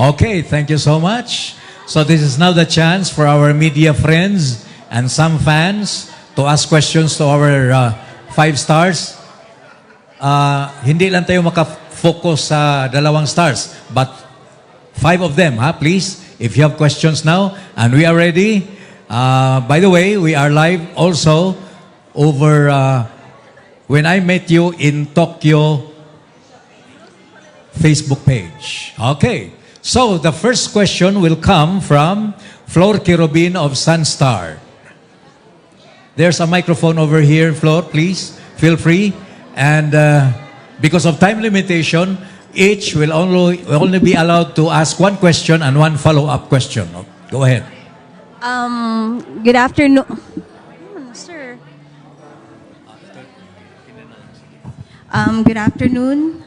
Okay, thank you so much. So this is now the chance for our media friends and some fans to ask questions to our five stars. Hindi lang tayo makafocus sa dalawang stars, but five of them, please. If you have questions now, and we are ready. By the way, we are live also over When I Met You in Tokyo Facebook page. Okay. So, the first question will come from Flor Kirobin of Sunstar. There's a microphone over here, Flor, please. Feel free. And because of time limitation, each will only be allowed to ask one question and one follow-up question. Go ahead. Good afternoon. Sir. Good afternoon.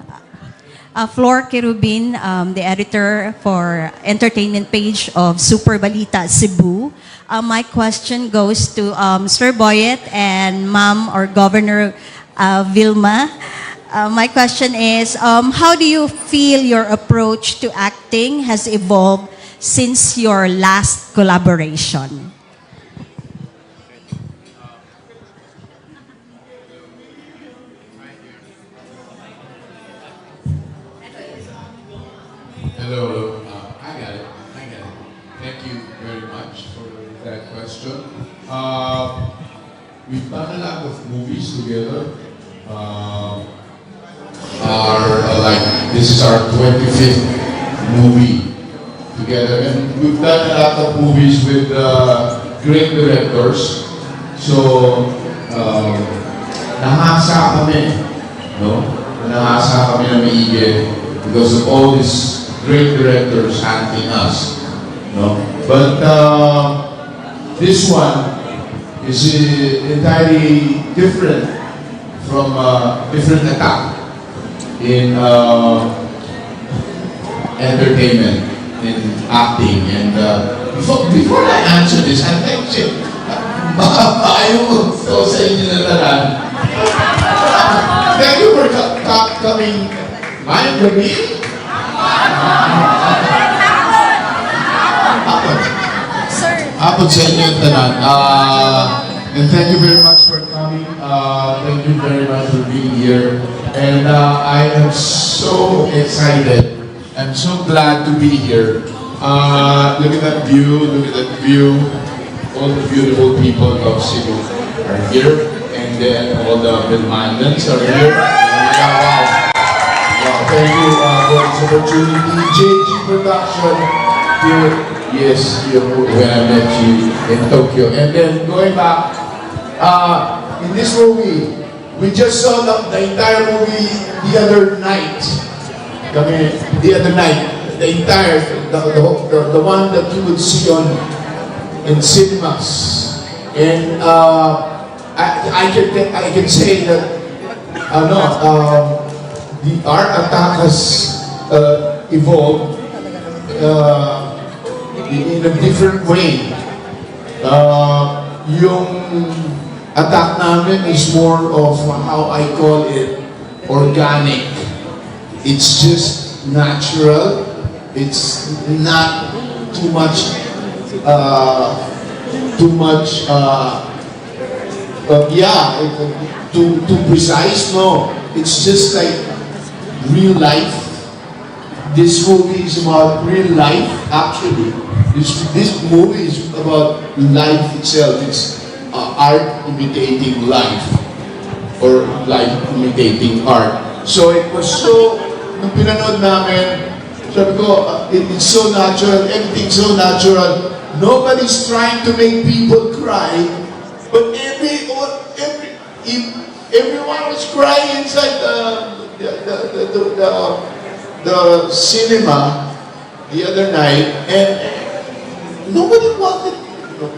Flor Kerubin, the editor for entertainment page of Super Balita Cebu. My question goes to Sir Boyet and Ma'am or Governor Vilma. My question is, how do you feel your approach to acting has evolved since your last collaboration? Hello, I got it. Thank you very much for that question. We've done a lot of movies together. This is our 25th movie together, and we've done a lot of movies with great directors. So, nahasa kami, no? Nahasa kami na maigi because of all these great directors handling us, no? But this one is entirely different from different attack in entertainment, in acting, and before I answer this, I'd like to ayaw ko sa inyo na tanan. Thank you for coming. Mayang gabi. Hapon sa inyo tanan. And thank you very much for coming. Thank you very much for being here. And I am so excited. I'm so glad to be here. Look at that view. Look at that view. All the beautiful people of Cebu are here. And then all the Vilmandans are here. Wow. Thank you for this opportunity. JG Production here. Yes, when I met you in Tokyo. And then going back, in this movie, we just saw the entire movie the other night. The other night, the one that you would see in cinemas. And I can say that the art attack has evolved in a different way. Yung attack namin is more of how I call it organic. It's just natural. It's not too much too precise. No, it's just like real life. This movie is about real life, actually. This movie is about life itself. It's art imitating life, or life imitating art. So it was so, nung pinanood namin, sabi ko, it's so natural, everything's so natural. Nobody's trying to make people cry, but everyone was crying inside the cinema the other night, and nobody wanted,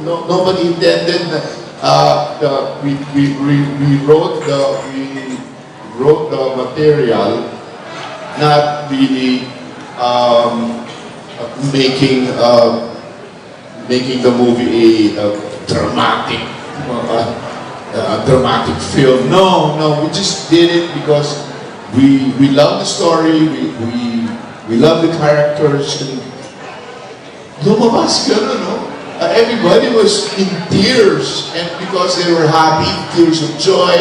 nobody intended. We wrote the material, not really making the movie a dramatic film. No, we just did it because we love the story. We love the characters. And lumabas gano'n, no? Everybody was in tears, and because they were happy, tears of joy,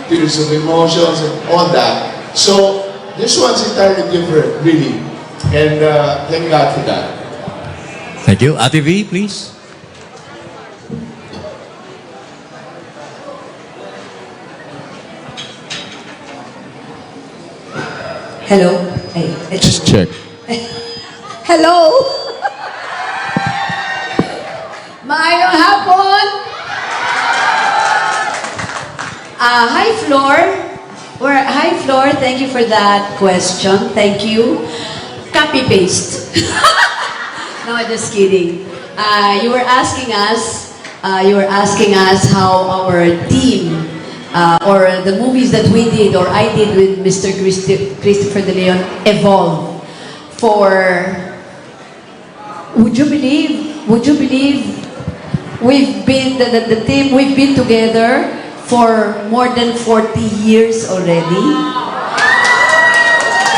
tears of emotions, and all that. So, this one's entirely different, really. And thank God for that. Thank you. Ate V, please. Hello? Ay, Just check. hello? Maayong hapon! Hi, Flor. Hi, Flor. Thank you for that question. Thank you. Copy-paste. No, just kidding. You were asking us how our team or the movies that we did or I did with Mr. Christopher De Leon evolved for, would you believe we've been, the team, we've been together for more than 40 years already.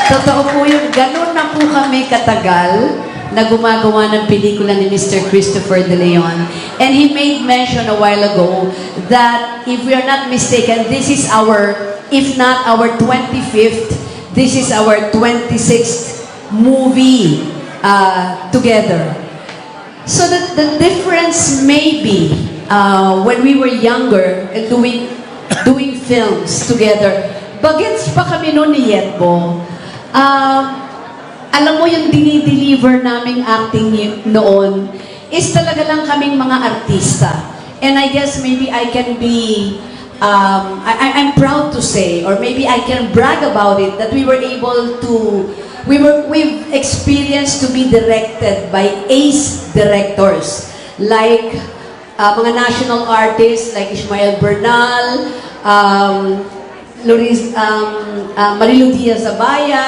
Totoo po yun, ganun na po kami katagal na gumagawa ng pelikula ni Mr. Christopher De Leon. And he made mention a while ago that if we are not mistaken, this is our, if not our 25th, this is our 26th movie together. So the difference may be when we were younger and doing films together, bagets pa kami noon ni Yetbo. Alam mo yung dinideliver naming acting noon is talaga lang kaming mga artista. And I guess maybe I can be, I'm proud to say, or maybe I can brag about it, that we were able to, we've experienced to be directed by ace directors, like mga national artists like Ismael Bernal, Marilu Diaz-Abaya.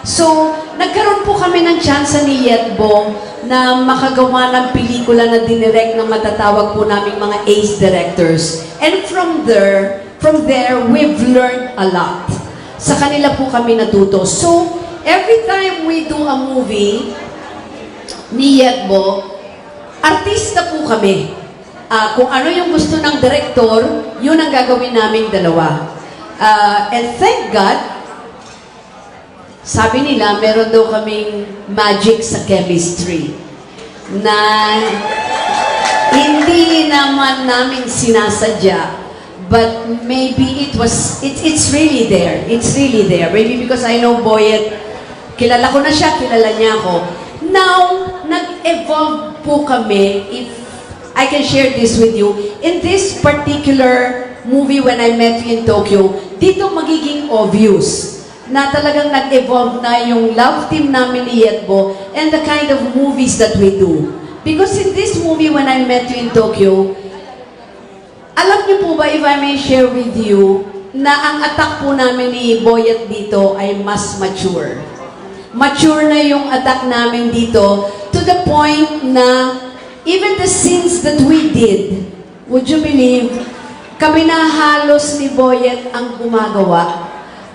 So, nagkaroon po kami ng tsansa ni Yetbo na makagawa ng pelikula na dinirect ng matatawag po naming mga ace directors. And from there, we've learned a lot. Sa kanila po kami natuto. So, every time we do a movie ni Yetbo, artista po kami. Kung ano yung gusto ng director, yun ang gagawin naming dalawa. And thank God, sabi nila, meron daw kaming magic sa chemistry na hindi naman namin sinasadya, but maybe it's really there. It's really there. Maybe because I know Boyet, kilala ko na siya, kilala niya ako. Now, nag-evolve po kami, if I can share this with you, in this particular movie When I Met You in Tokyo, dito magiging obvious na talagang nag-evolve na yung love team namin ni Yetbo and the kind of movies that we do. Because in this movie, When I Met You in Tokyo, alam niyo po ba, if I may share with you, na ang attack po namin ni Boyet dito ay mas mature. Mature na yung attack namin dito to the point na even the scenes that we did, would you believe, kami na halos ni Boyet ang gumagawa.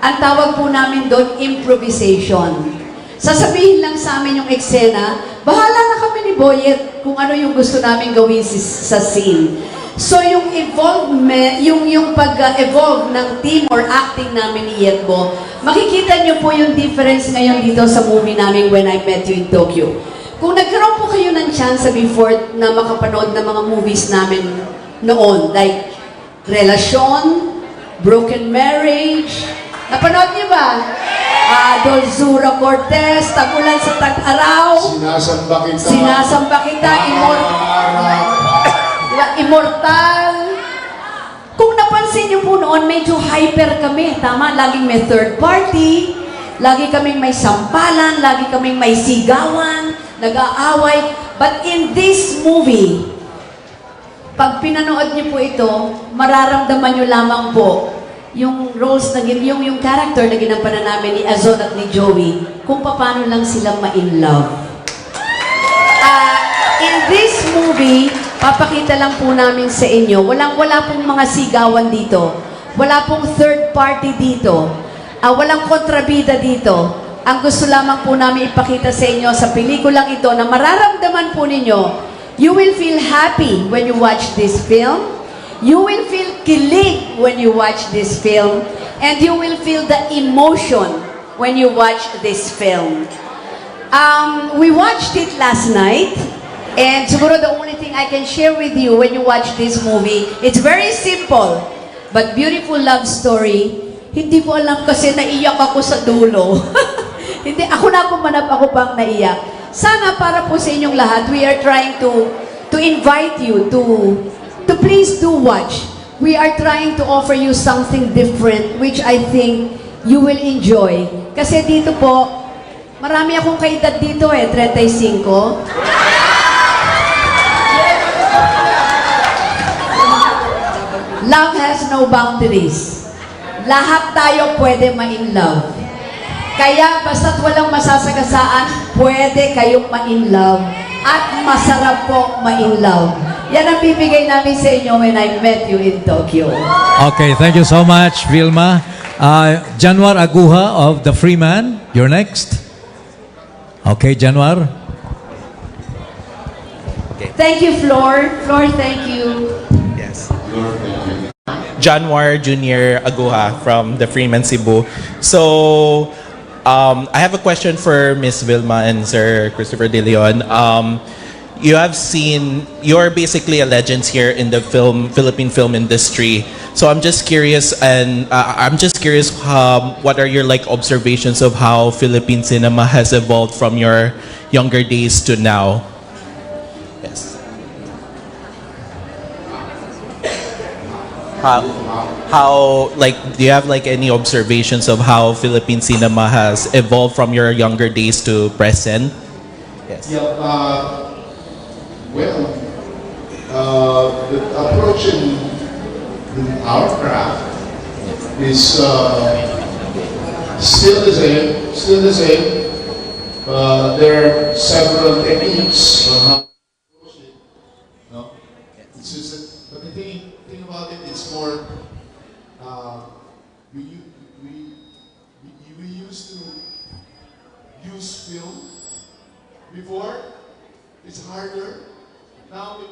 Ang tawag po namin doon, improvisation. Sasabihin lang sa amin yung eksena, bahala na kami ni Boyet kung ano yung gusto namin gawin sa scene. So yung evolvement, yung pag-evolve ng team or acting namin ni Yetbo, makikita nyo po yung difference ngayon dito sa movie namin When I Met You in Tokyo. Kung nagkaroon po kayo ng chance before na makapanood ng mga movies namin noon, like Relasyon, Broken Marriage, napanood niyo ba? Dolzura Cortez, Tagulan sa Tag-Araw, Sinasamba Kita, Immortal. Kung napansin niyo po noon, medyo hyper kami. Tama, laging may third party, lagi kaming may sampalan, lagi kaming may sigawan, nag-aaway. But in this movie, pag pinanood niyo po ito, mararamdaman niyo lamang po yung roles na yung character na ginampanan namin ni Azon at ni Joey, kung paano lang sila ma-in love. In this movie, papakita lang po namin sa inyo, wala pong mga sigawan dito. Wala pong third party dito. Walang kontrabida dito. Ang gusto lamang po namin ipakita sa inyo sa pelikulang ito na mararamdaman po ninyo, you will feel happy when you watch this film. You will feel kilig when you watch this film. And you will feel the emotion when you watch this film. We watched it last night. And siguro the only thing I can share with you when you watch this movie, it's very simple, but beautiful love story. Hindi ko alam kasi naiyak ako sa dulo. Hindi, ako na pumanap, ako pang naiyak. Sana para po sa inyong lahat, we are trying to invite you to please do watch. We are trying to offer you something different, which I think you will enjoy. Kasi dito po, marami akong kaedad dito 35. Love has no boundaries. Lahat tayo pwede ma-in love. Kaya basta't walang masasagasaan, pwede kayong ma-in love. At masarap po ma-in love. Yan ang bibigay namin sa inyo when I met you in Tokyo. Okay, thank you so much, Vilma. Januar Aguha of The Freeman, you're next. Okay, Januar. Thank you, Flor. Flor, thank you. Yes. Januar Junior Aguha from the Freeman Cebu. So, I have a question for Miss Vilma and Sir Christopher De Leon. You're basically a legend here in the Philippine film industry. So I'm just curious, what are your observations of how Philippine cinema has evolved from your younger days to now? Yes. Do you have any observations of how Philippine cinema has evolved from your younger days to present? Yes. Yeah, the approach in our craft is still the same. There are several techniques on how to approach it. No? It's just that, but the thing about it is more, we used to use film before. It's harder. Now we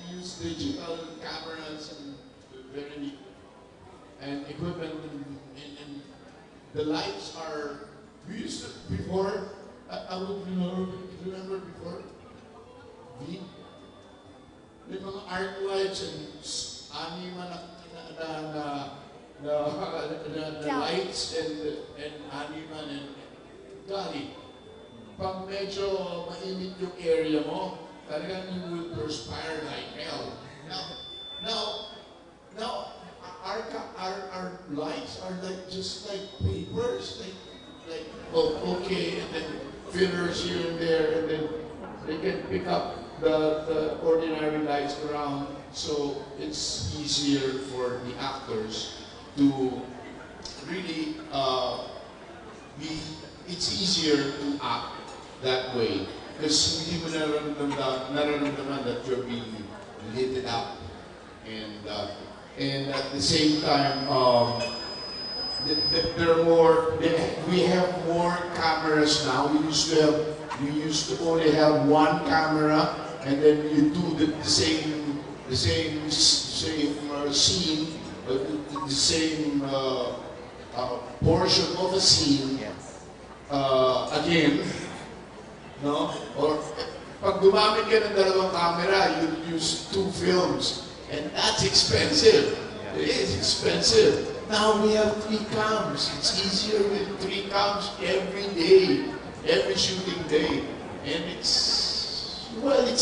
use digital cameras and equipment and the lights are, we used to before, I would remember before, may mga art lights and anima na lights and anima and gari. Pag medyo mainit yung area mo, talagang you will perspire like hell. Now, our lights are just like papers, like okay, and then fillers here and there, and then they can pick up the ordinary lights around, so it's easier for the actors to really it's easier to act that way because hindi mo nararamdaman that you're being lit up, and at the same time we have more cameras now. We used to only have one camera, and then you do the same scene, the same portion of a scene again, no? Or pag gumamit ka ng dalawang camera, you use 2 films, and that's expensive. It is expensive. Now we have 3 cams. It's easier with 3 cams every day, every shooting day, and it's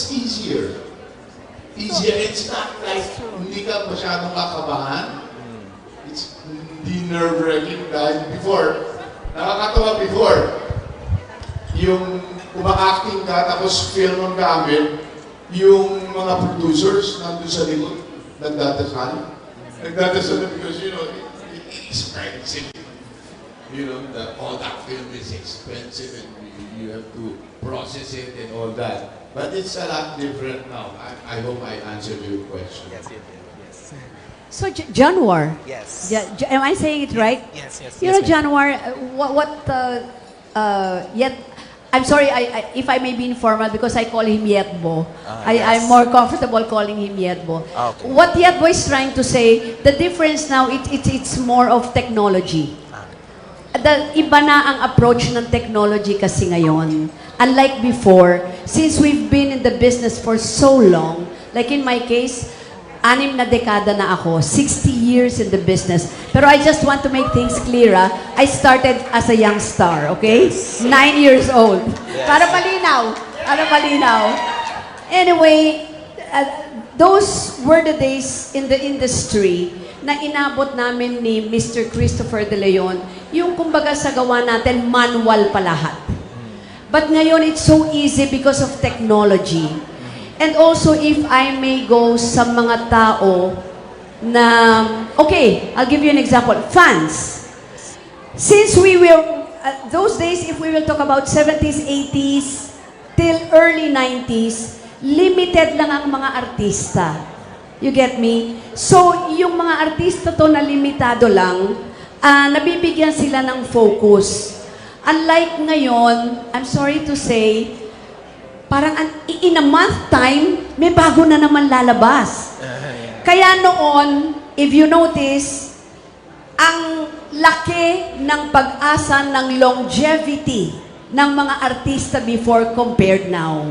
easier. It's not like hindi ka masyadong kakabahan. It's hindi nerve-wracking dahil before, nakakatawa before, yung umang-acting ka tapos film ang gamit, yung mga producers nandun sa likod, nagdadasal because, it's expensive. All that film is expensive and you have to process it and all that. But it's a lot different now. I hope I answered your question. Yes, you did. Yes. So, Januar. Yes. Am I saying it right? Yes, yes. You know, Januar, yet, I'm sorry if I may be informal because I call him Yetbo. I'm more comfortable calling him Yetbo. Okay. What Yetbo is trying to say, the difference now, it's more of technology. Iba na ang approach ng technology kasi ngayon. Unlike before, since we've been in the business for so long, like in my case, 6 na dekada na ako, 60 years in the business. Pero I just want to make things clear, I started as a young star, okay? 9 years old. Para malinaw. Anyway, those were the days in the industry na inabot namin ni Mr. Christopher De Leon, yung kumbaga sa gawa natin, manual pa lahat. But ngayon, it's so easy because of technology. And also, if I may go sa mga tao na, okay, I'll give you an example. Fans. Since we will, those days, if we will talk about 70s, 80s, till early 90s, limited lang ang mga artista. You get me? So, yung mga artista to na limitado lang, nabibigyan sila ng focus. Unlike ngayon, I'm sorry to say, parang in a month time, may bago na naman lalabas. Kaya noon, if you notice, ang laki ng pag-asa ng longevity ng mga artista before compared now.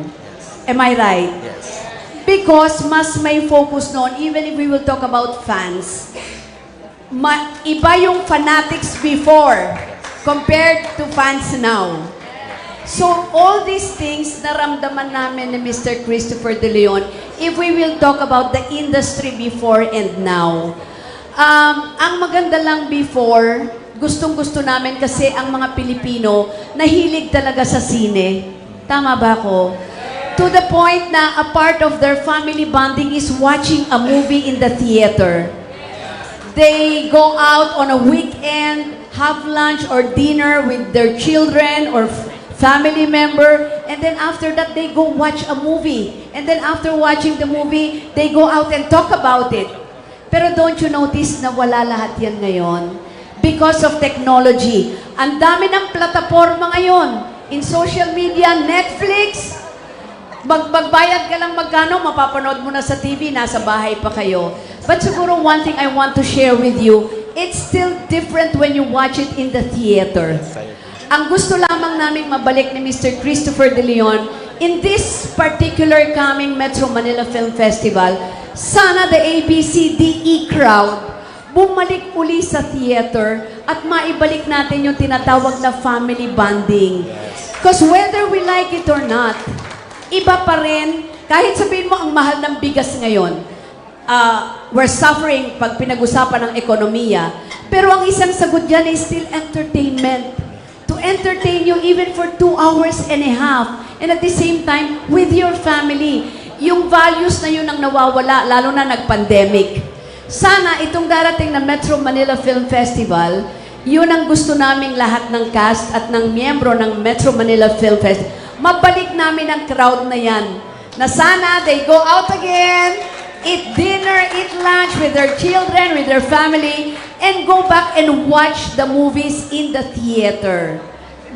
Am I right? Yes. Because mas may focus noon, even if we will talk about fans, iba yung fanatics before compared to fans now. So, all these things naramdaman namin ni Mr. Christopher De Leon, if we will talk about the industry before and now. Ang maganda lang before, gustong-gusto namin kasi ang mga Pilipino nahilig talaga sa sine. Tama ba ako? To the point na a part of their family bonding is watching a movie in the theater. They go out on a weekend, have lunch or dinner with their children or family member, and then after that, they go watch a movie. And then after watching the movie, they go out and talk about it. Pero don't you notice na wala lahat yan ngayon? Because of technology. Ang dami ng plataforma ngayon. In social media, Netflix, magbayad ka lang magkano, mapapanood mo na sa TV, nasa bahay pa kayo. But siguro one thing I want to share with you, it's still different when you watch it in the theater. Ang gusto lamang naming mabalik ni Mr. Christopher De Leon, in this particular coming Metro Manila Film Festival, sana the ABS-CBN crowd bumalik uli sa theater at maibalik natin yung tinatawag na family bonding. Because whether we like it or not, iba pa rin, kahit sabihin mo ang mahal ng bigas ngayon, we're suffering pag pinag-usapan ng ekonomiya, pero ang isang sagot dyan is still entertainment. To entertain you even for 2 hours and a half. And at the same time, with your family. Yung values na yun ang nawawala, lalo na nag-pandemic. Sana itong darating na Metro Manila Film Festival, yun ang gusto naming lahat ng cast at ng miyembro ng Metro Manila Film Festival. Mabalik namin ang crowd na yan. Na sana they go out again, eat dinner, eat lunch with their children, with their family, and go back and watch the movies in the theater.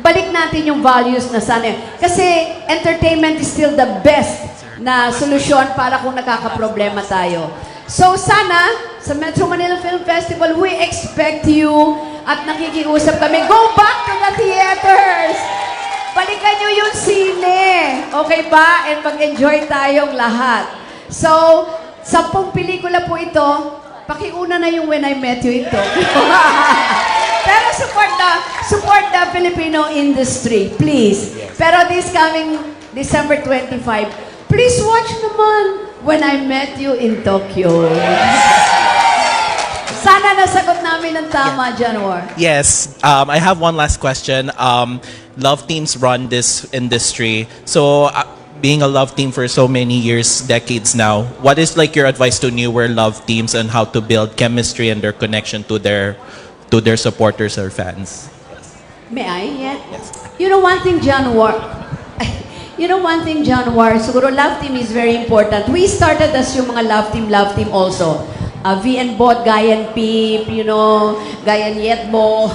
Balik natin yung values na sana. Kasi entertainment is still the best na solusyon para kung nakakaproblema tayo. So sana, sa Metro Manila Film Festival, we expect you at nakikiusap kami, go back to the theaters! Balikan nyo yung sine. Okay ba? And mag-enjoy tayong lahat. So, 10 pelikula po ito. Pakiuna na yung When I Met You ito. Pero support the Filipino industry, please. Pero this coming December 25, please watch naman When I Met You in Tokyo. Sana nasagot namin ng tama, Januar. Yes. I have one last question. Love teams run this industry. So, being a love team for so many years, decades now, what is like your advice to newer love teams on how to build chemistry and their connection to their supporters or fans? May I? Yeah. Yes. You know one thing, Januar. Siguro love team is very important. We started as yung mga love team also. VN Bot, Gayan Pip, Gayan Yetbo.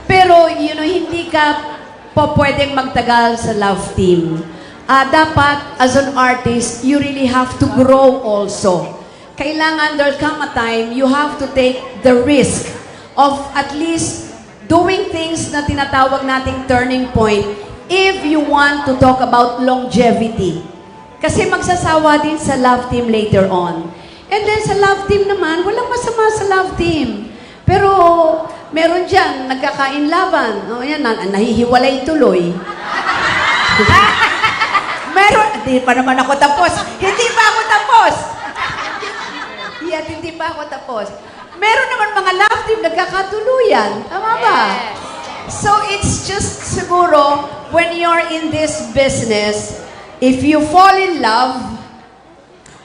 Pero, hindi ka po pwedeng magtagal sa love team. Dapat, as an artist, you really have to grow also. Kailangan, there'll come a time, you have to take the risk of at least doing things na tinatawag nating turning point if you want to talk about longevity. Kasi magsasawa din sa love team later on. And then sa love team naman, walang masama sa love team. Pero meron dyan, nagkakainlaban. O yan, nahihiwalay tuloy. Meron, hindi pa naman ako tapos. Hindi pa ako tapos. Hindi pa ako tapos. Meron naman mga love team nagkakatuluyan. Tama ba? So it's just siguro, when you're in this business, if you fall in love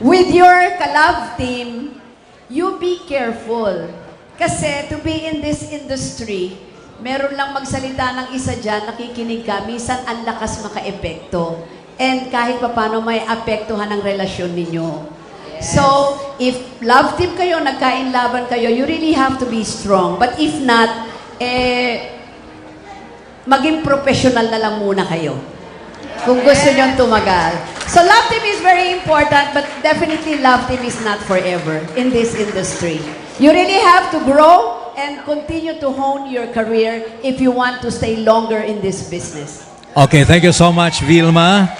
with your ka-love team, you be careful. Kasi to be in this industry, meron lang magsalita ng isa dyan, nakikinig ka, minsan ang lakas maka-epekto. And kahit papano may apektuhan ang relasyon ninyo. So, if love team kayo, nagkainlaban kayo, you really have to be strong. But if not, maging professional na lang muna kayo. Kung gusto nyo tumagal. So, love team is very important, but definitely love team is not forever in this industry. You really have to grow and continue to hone your career if you want to stay longer in this business. Okay, thank you so much, Vilma.